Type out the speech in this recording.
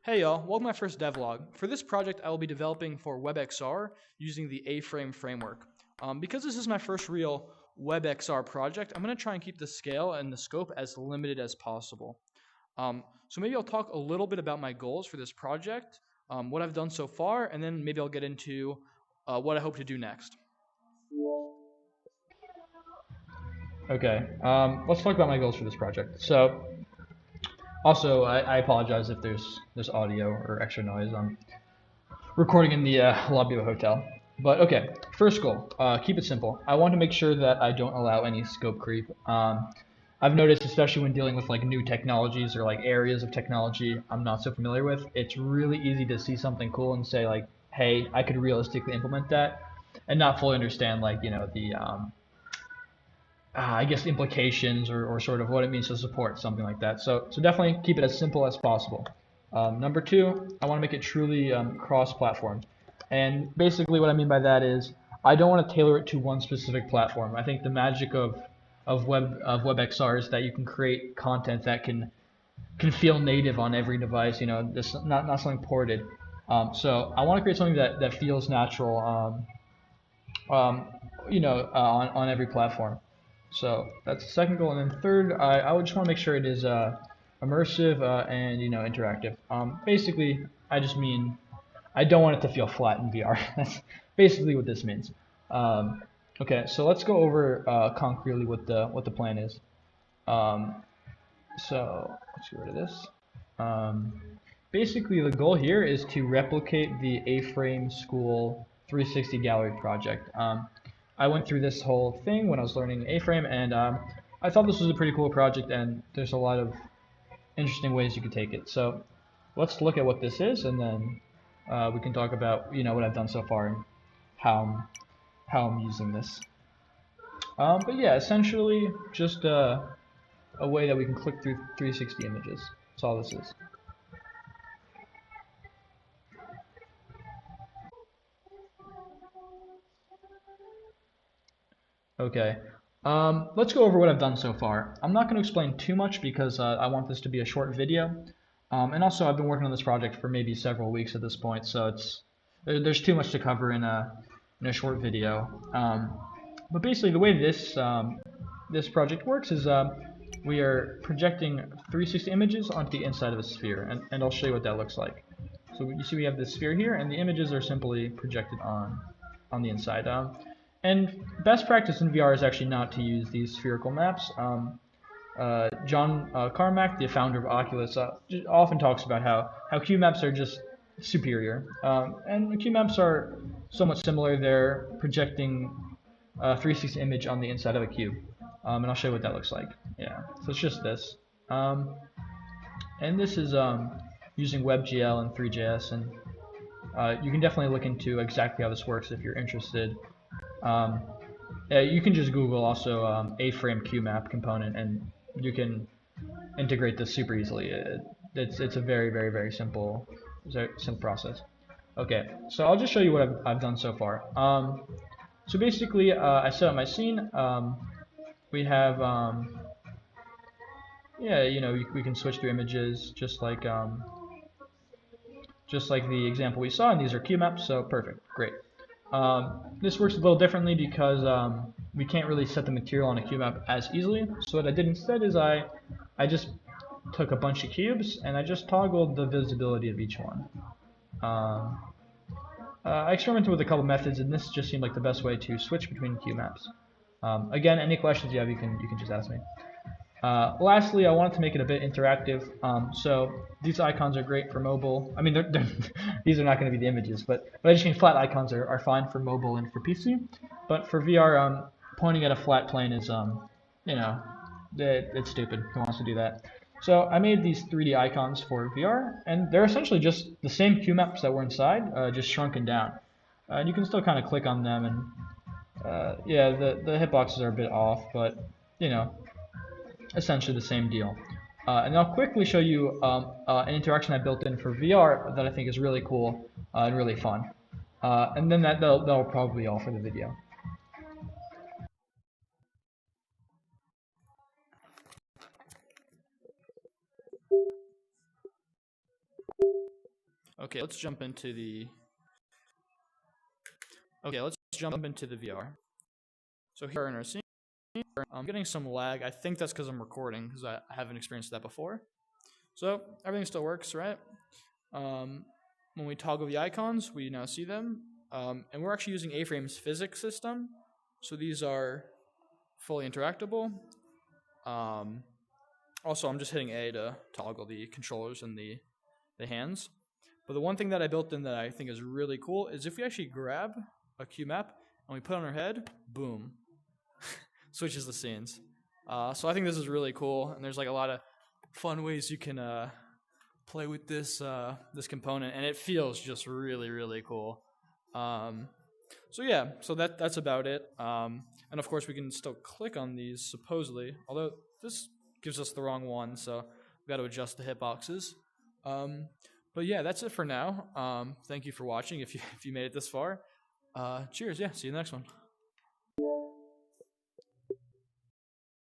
Hey y'all, welcome to my first devlog. For this project, I will be developing for WebXR using the A-frame framework. Because this is my first real WebXR project, I'm going to try and keep the scale and the scope as limited as possible. So maybe I'll talk a little bit about my goals for this project, what I've done so far, and then maybe I'll get into what I hope to do next. Okay, let's talk about my goals for this project. So, also, I apologize if there's audio or extra noise. I'm recording in the lobby of a hotel. But okay, first goal, keep it simple. I want to make sure that I don't allow any scope creep. I've noticed, especially when dealing with like new technologies or like areas of technology I'm not so familiar with, it's really easy to see something cool and say like, hey, I could realistically implement that, and not fully understand like the I guess implications or sort of what it means to support something like that. So definitely keep it as simple as possible. Number two, I want to make it truly cross-platform. And basically what I mean by that is I don't want to tailor it to one specific platform. I think the magic of WebXR is that you can create content that can feel native on every device, this not something ported. So I want to create something that feels natural on every platform. So that's the second goal, and then third, I would just want to make sure it is immersive and interactive. Basically, I just mean I don't want it to feel flat in VR. That's basically what this means. Okay, so let's go over concretely what the plan is. So let's get rid of this. Basically, the goal here is to replicate the A-frame school 360 gallery project. I went through this whole thing when I was learning A-frame, and I thought this was a pretty cool project, and there's a lot of interesting ways you could take it. So let's look at what this is, and then we can talk about what I've done so far and how I'm using this. But yeah, essentially just a way that we can click through 360 images. That's all this is. Okay, let's go over what I've done so far. I'm not going to explain too much because I want this to be a short video. And also I've been working on this project for maybe several weeks at this point, so there's too much to cover in a short video. But basically the way this project works is we are projecting 360 images onto the inside of a sphere, and I'll show you what that looks like. So you see we have this sphere here, and the images are simply projected on the inside. And best practice in VR is actually not to use these spherical maps. John Carmack, the founder of Oculus, often talks about how cube maps are just superior. And cube maps are somewhat similar. They're projecting a 360 image on the inside of a cube. And I'll show you what that looks like. Yeah, so it's just this. And this is using WebGL and 3JS, and you can definitely look into exactly how this works if you're interested. You can just Google also A-frame QMap component, and you can integrate this super easily. It's a very simple process. Okay, so I'll just show you what I've done so far. So basically, I set up my scene. We have we can switch through images just like the example we saw, and these are QMaps, so perfect, great. This works a little differently because we can't really set the material on a cube map as easily. So what I did instead is I just took a bunch of cubes and I just toggled the visibility of each one. I experimented with a couple methods, and this just seemed like the best way to switch between cube maps. Again, any questions you have, you can just ask me. Lastly, I wanted to make it a bit interactive, so these icons are great for mobile. I mean, these are not going to be the images, but I just mean flat icons are fine for mobile and for PC. But for VR, pointing at a flat plane is, it's stupid. Who wants to do that? So I made these 3D icons for VR, and they're essentially just the same cube maps that were inside, just shrunken down. And you can still kind of click on them, and yeah, the hitboxes are a bit off, but essentially the same deal. And I'll quickly show you an interaction I built in for VR that I think is really cool and really fun. And then that'll probably be all for the video. Okay, let's jump into the VR. So here in our scene, I'm getting some lag. I think that's because I'm recording, because I haven't experienced that before. So everything still works, right? When we toggle the icons, we now see them. And we're actually using A-Frame's physics system. So these are fully interactable. Also, I'm just hitting A to toggle the controllers and the hands. But the one thing that I built in that I think is really cool is if we actually grab a cube map and we put it on our head, boom, switches the scenes. So I think this is really cool, and there's like a lot of fun ways you can play with this this component, and it feels just really, really cool. So yeah, so that's about it. And of course we can still click on these supposedly, although this gives us the wrong one, so we've got to adjust the hitboxes. But yeah, that's it for now. Thank you for watching if you made it this far. Cheers, yeah, see you in the next one.